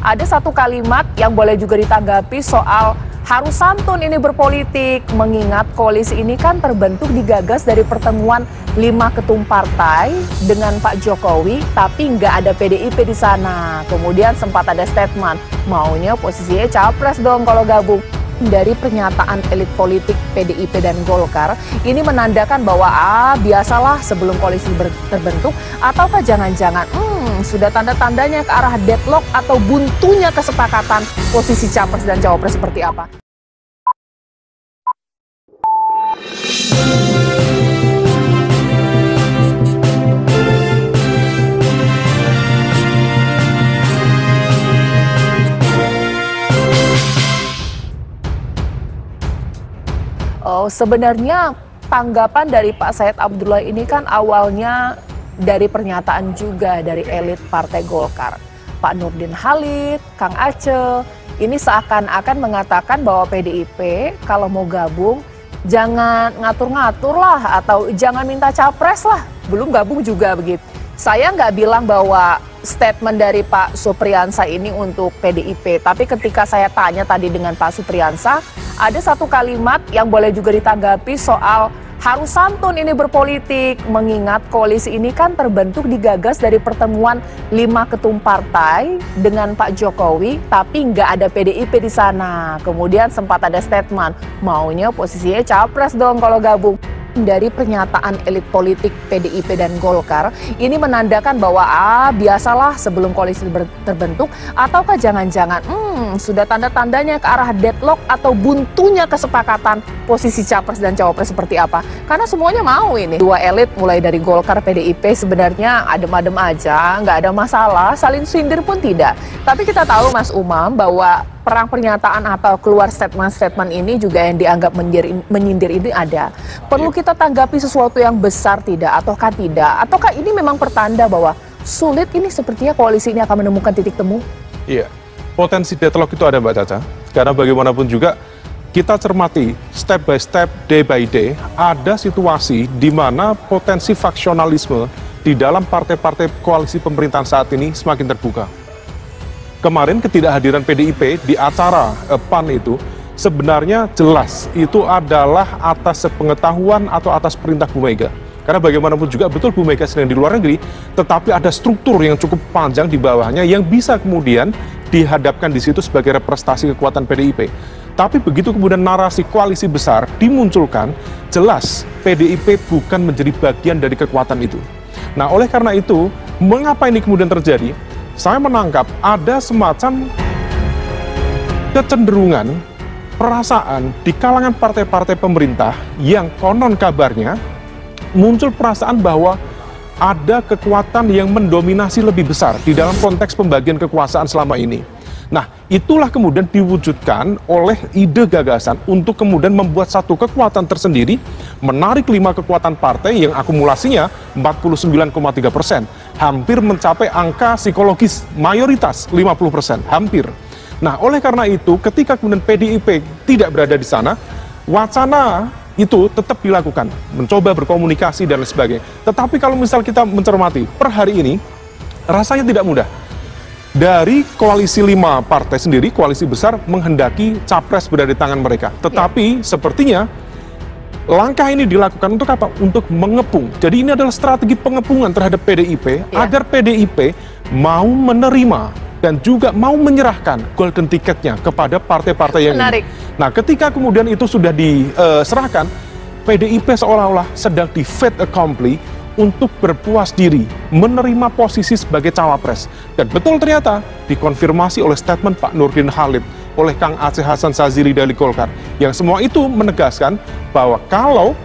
Ada satu kalimat yang boleh juga ditanggapi soal harus santun ini berpolitik, mengingat koalisi ini kan terbentuk digagas dari pertemuan 5 ketum partai dengan Pak Jokowi, tapi nggak ada PDIP di sana. Kemudian sempat ada statement, maunya posisinya capres dong kalau gabung. Dari pernyataan elit politik PDIP dan Golkar, ini menandakan bahwa biasalah sebelum koalisi terbentuk, ataukah jangan-jangan sudah tanda-tandanya ke arah deadlock atau buntunya kesepakatan posisi capres dan cawapres seperti apa? Sebenarnya tanggapan dari Pak Said Abdullah ini kan awalnya dari pernyataan juga dari elit Partai Golkar. Pak Nurdin Halid, Kang Aceh, ini seakan-akan mengatakan bahwa PDIP kalau mau gabung jangan ngatur-ngatur lah atau jangan minta capres lah, belum gabung juga begitu. Saya nggak bilang bahwa statement dari Pak Supriyansa ini untuk PDIP, tapi ketika saya tanya tadi dengan Pak Supriyansa, ada satu kalimat yang boleh juga ditanggapi soal harus santun ini berpolitik, mengingat koalisi ini kan terbentuk digagas dari pertemuan 5 ketum partai dengan Pak Jokowi, tapi nggak ada PDIP di sana. Kemudian sempat ada statement, maunya posisinya capres dong kalau gabung. Dari pernyataan elit politik PDIP dan Golkar, ini menandakan bahwa biasalah sebelum koalisi terbentuk, ataukah jangan-jangan sudah tanda-tandanya ke arah deadlock atau buntunya kesepakatan posisi capres dan cawapres seperti apa? Karena semuanya mau ini. Dua elit mulai dari Golkar, PDIP sebenarnya adem-adem aja, nggak ada masalah, saling sindir pun tidak. Tapi kita tahu Mas Umam bahwa perang pernyataan atau keluar statement-statement ini juga yang dianggap menyindir ini ada. Perlu kita tanggapi sesuatu yang besar tidak, ataukah tidak? Ataukah ini memang pertanda bahwa sulit ini sepertinya koalisi ini akan menemukan titik temu? Iya, potensi deadlock itu ada Mbak Caca. Karena bagaimanapun juga kita cermati step by step, day by day, ada situasi di mana potensi faksionalisme di dalam partai-partai koalisi pemerintahan saat ini semakin terbuka. Kemarin ketidakhadiran PDIP di acara PAN itu sebenarnya jelas itu adalah atas sepengetahuan atau atas perintah Bu Mega. Karena bagaimanapun juga betul Bu Mega sedang di luar negeri, tetapi ada struktur yang cukup panjang di bawahnya yang bisa kemudian dihadapkan di situ sebagai representasi kekuatan PDIP. Tapi begitu kemudian narasi koalisi besar dimunculkan, jelas PDIP bukan menjadi bagian dari kekuatan itu. Nah, oleh karena itu, mengapa ini kemudian terjadi? Saya menangkap ada semacam kecenderungan, perasaan di kalangan partai-partai pemerintah yang konon kabarnya muncul perasaan bahwa ada kekuatan yang mendominasi lebih besar di dalam konteks pembagian kekuasaan selama ini. Nah, itulah kemudian diwujudkan oleh ide gagasan untuk kemudian membuat satu kekuatan tersendiri, menarik 5 kekuatan partai yang akumulasinya 49,3%, hampir mencapai angka psikologis mayoritas 50%, hampir. Nah, oleh karena itu, ketika kemudian PDIP tidak berada di sana, wacana itu tetap dilakukan, mencoba berkomunikasi dan lain sebagainya. Tetapi kalau misal kita mencermati per hari ini, rasanya tidak mudah. Dari koalisi 5 partai sendiri, koalisi besar menghendaki capres berada di tangan mereka. Tetapi sepertinya langkah ini dilakukan untuk apa? Untuk mengepung. Jadi ini adalah strategi pengepungan terhadap PDIP agar PDIP mau menerima dan juga mau menyerahkan golden ticketnya kepada partai-partai yang ini. Nah, ketika kemudian itu sudah diserahkan, PDIP seolah-olah sedang di fait accompli untuk berpuas diri menerima posisi sebagai cawapres. Dan betul ternyata dikonfirmasi oleh statement Pak Nurdin Halid, oleh Kang Aceh Hasan Sazili dari Golkar, yang semua itu menegaskan bahwa kalau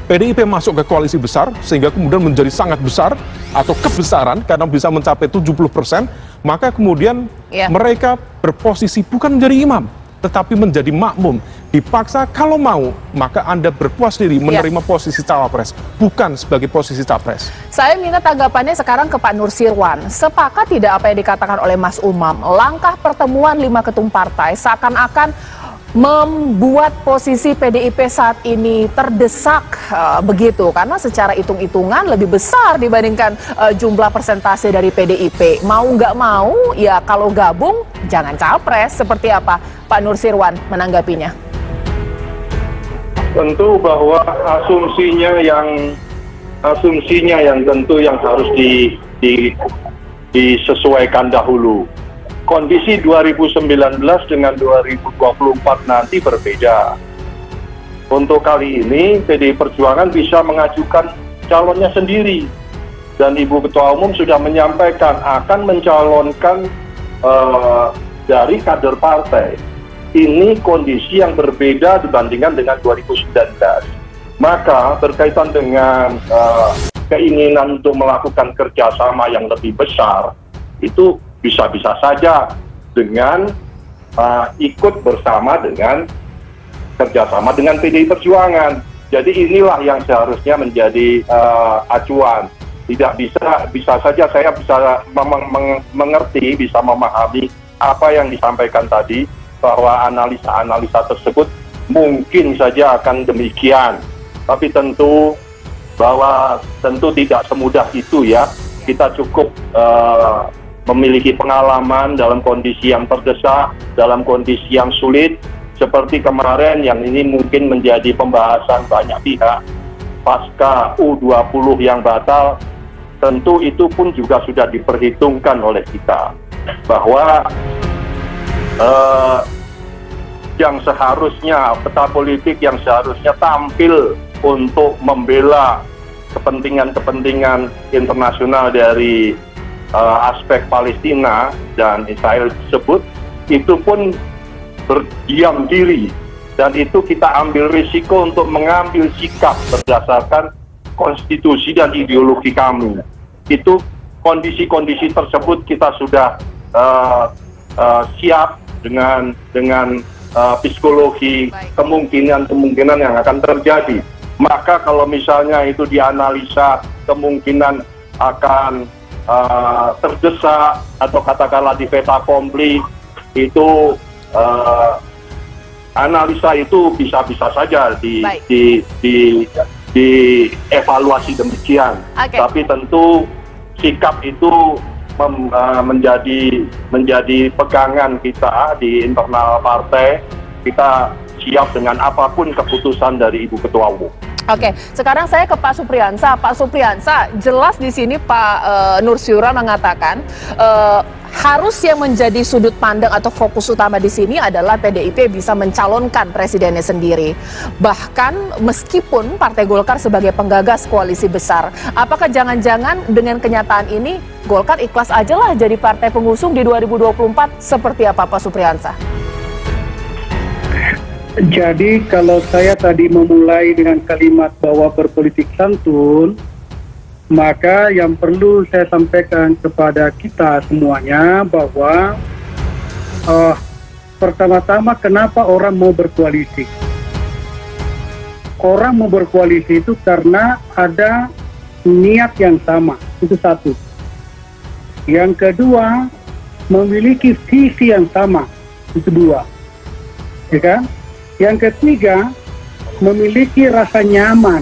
PDIP masuk ke koalisi besar sehingga kemudian menjadi sangat besar atau kebesaran karena bisa mencapai 70%, maka kemudian mereka berposisi bukan menjadi imam tetapi menjadi makmum. Dipaksa kalau mau, maka Anda berpuas diri menerima posisi cawapres, bukan sebagai posisi capres. Saya minta tanggapannya sekarang ke Pak Nursirwan. Sepakat tidak apa yang dikatakan oleh Mas Umam? Langkah pertemuan 5 ketum partai seakan-akan membuat posisi PDIP saat ini terdesak begitu, karena secara hitung-hitungan lebih besar dibandingkan jumlah persentase dari PDIP. Mau nggak mau ya kalau gabung jangan capres. Seperti apa Pak Nursirwan menanggapinya? Tentu bahwa asumsinya yang tentu yang harus disesuaikan dahulu. Kondisi 2019 dengan 2024 nanti berbeda. Untuk kali ini PDI Perjuangan bisa mengajukan calonnya sendiri. Dan Ibu Ketua Umum sudah menyampaikan akan mencalonkan dari kader partai. Ini kondisi yang berbeda dibandingkan dengan 2019. Maka berkaitan dengan keinginan untuk melakukan kerjasama yang lebih besar, itu bisa-bisa saja dengan ikut bersama dengan kerjasama dengan PDI Perjuangan. Jadi inilah yang seharusnya menjadi acuan. Tidak bisa saja saya bisa mengerti, bisa memahami apa yang disampaikan tadi, bahwa analisa-analisa tersebut mungkin saja akan demikian. Tapi tentu tidak semudah itu ya. Kita cukup memiliki pengalaman dalam kondisi yang terdesak, dalam kondisi yang sulit, seperti kemarin yang ini mungkin menjadi pembahasan banyak pihak, pasca U20 yang batal, tentu itu pun juga sudah diperhitungkan oleh kita, bahwa yang seharusnya, peta politik yang seharusnya tampil untuk membela kepentingan-kepentingan internasional dari aspek Palestina dan Israel tersebut, itu pun berdiam diri, dan itu kita ambil risiko untuk mengambil sikap berdasarkan konstitusi dan ideologi kami. Itu kondisi-kondisi tersebut kita sudah siap dengan psikologi kemungkinan-kemungkinan yang akan terjadi. Maka kalau misalnya itu dianalisa kemungkinan akan terdesak atau katakanlah di fait accompli, itu analisa itu bisa-bisa saja dievaluasi demikian. Tapi tentu sikap itu menjadi pegangan kita di internal partai. Kita siap dengan apapun keputusan dari Ibu Ketua Umum. Oke, sekarang saya ke Pak Supriyansa. Pak Supriyansa, jelas di sini Pak Nursirwan mengatakan harus yang menjadi sudut pandang atau fokus utama di sini adalah PDIP bisa mencalonkan presidennya sendiri. Bahkan meskipun Partai Golkar sebagai penggagas koalisi besar, apakah jangan-jangan dengan kenyataan ini Golkar ikhlas aja lah jadi partai pengusung di 2024? Seperti apa Pak Supriyansa? Jadi kalau saya tadi memulai dengan kalimat bahwa berpolitik santun, maka yang perlu saya sampaikan kepada kita semuanya bahwa pertama-tama kenapa orang mau berkoalisi? Orang mau berkoalisi itu karena ada niat yang sama, itu satu. Yang kedua, memiliki visi yang sama, itu dua. Ya kan? Yang ketiga, memiliki rasa nyaman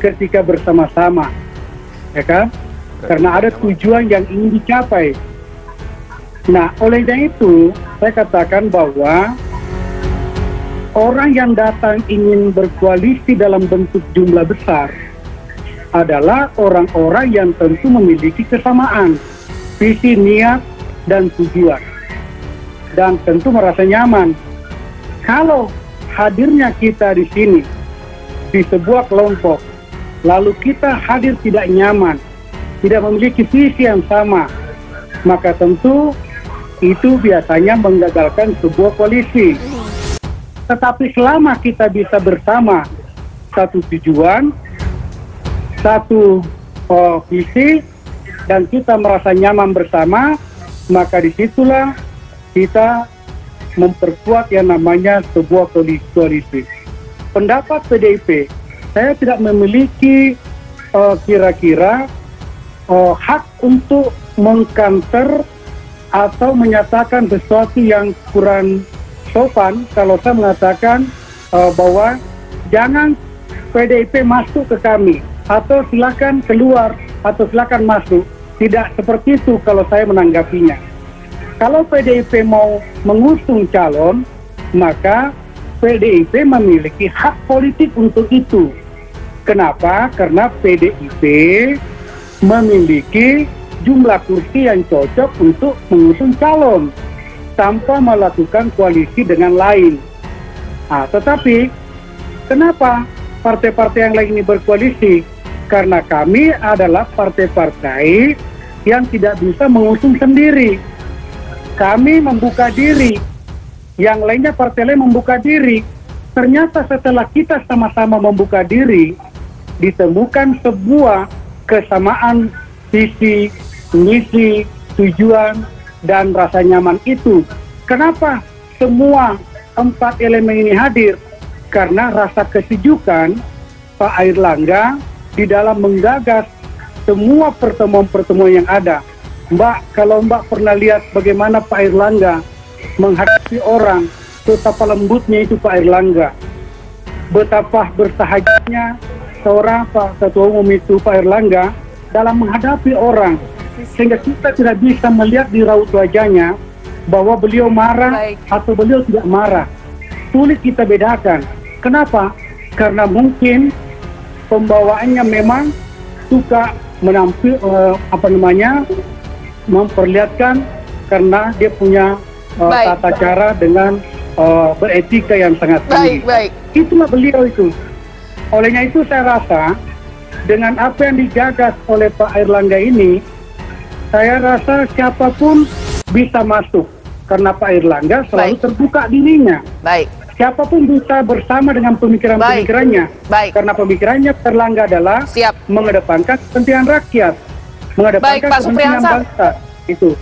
ketika bersama-sama, ya kan? Karena ada tujuan yang ingin dicapai. Nah, olehnya itu, saya katakan bahwa orang yang datang ingin berkoalisi dalam bentuk jumlah besar adalah orang-orang yang tentu memiliki kesamaan, visi, niat, dan tujuan. Dan tentu merasa nyaman. Kalau hadirnya kita di sini, di sebuah kelompok, lalu kita hadir tidak nyaman, tidak memiliki visi yang sama, maka tentu itu biasanya menggagalkan sebuah koalisi. Tetapi selama kita bisa bersama satu tujuan, satu visi, dan kita merasa nyaman bersama, maka disitulah kita memperkuat yang namanya sebuah koalisi. Pendapat PDIP, saya tidak memiliki kira-kira hak untuk mengkanter atau menyatakan sesuatu yang kurang sopan kalau saya mengatakan bahwa jangan PDIP masuk ke kami, atau silakan keluar, atau silakan masuk. Tidak seperti itu kalau saya menanggapinya. Kalau PDIP mau mengusung calon, maka PDIP memiliki hak politik untuk itu. Kenapa? Karena PDIP memiliki jumlah kursi yang cocok untuk mengusung calon tanpa melakukan koalisi dengan lain. Tetapi kenapa partai-partai yang lain ini berkoalisi? Karena kami adalah partai-partai yang tidak bisa mengusung sendiri. Kami membuka diri, yang lainnya partai lain membuka diri. Ternyata setelah kita sama-sama membuka diri, ditemukan sebuah kesamaan visi, misi, tujuan, dan rasa nyaman itu. Kenapa semua 4 elemen ini hadir? Karena rasa kesejukan Pak Airlangga di dalam menggagas semua pertemuan-pertemuan yang ada. Mbak, kalau Mbak pernah lihat bagaimana Pak Airlangga menghadapi orang, betapa lembutnya itu Pak Airlangga, betapa bersahajaannya seorang Pak Ketua Umum itu Pak Airlangga dalam menghadapi orang, sehingga kita tidak bisa melihat di raut wajahnya bahwa beliau marah atau beliau tidak marah. Sulit kita bedakan. Kenapa? Karena mungkin pembawaannya memang suka menampil memperlihatkan, karena dia punya tata cara dengan beretika yang sangat tinggi. Itulah beliau itu. Olehnya itu saya rasa dengan apa yang digagas oleh Pak Airlangga ini, saya rasa siapapun bisa masuk, karena Pak Airlangga selalu terbuka dirinya. Siapapun bisa bersama dengan pemikiran-pemikirannya. Karena pemikirannya Pak Airlangga adalah mengedepankan kepentingan rakyat, mengedepankan kepentingan bangsa. Itu.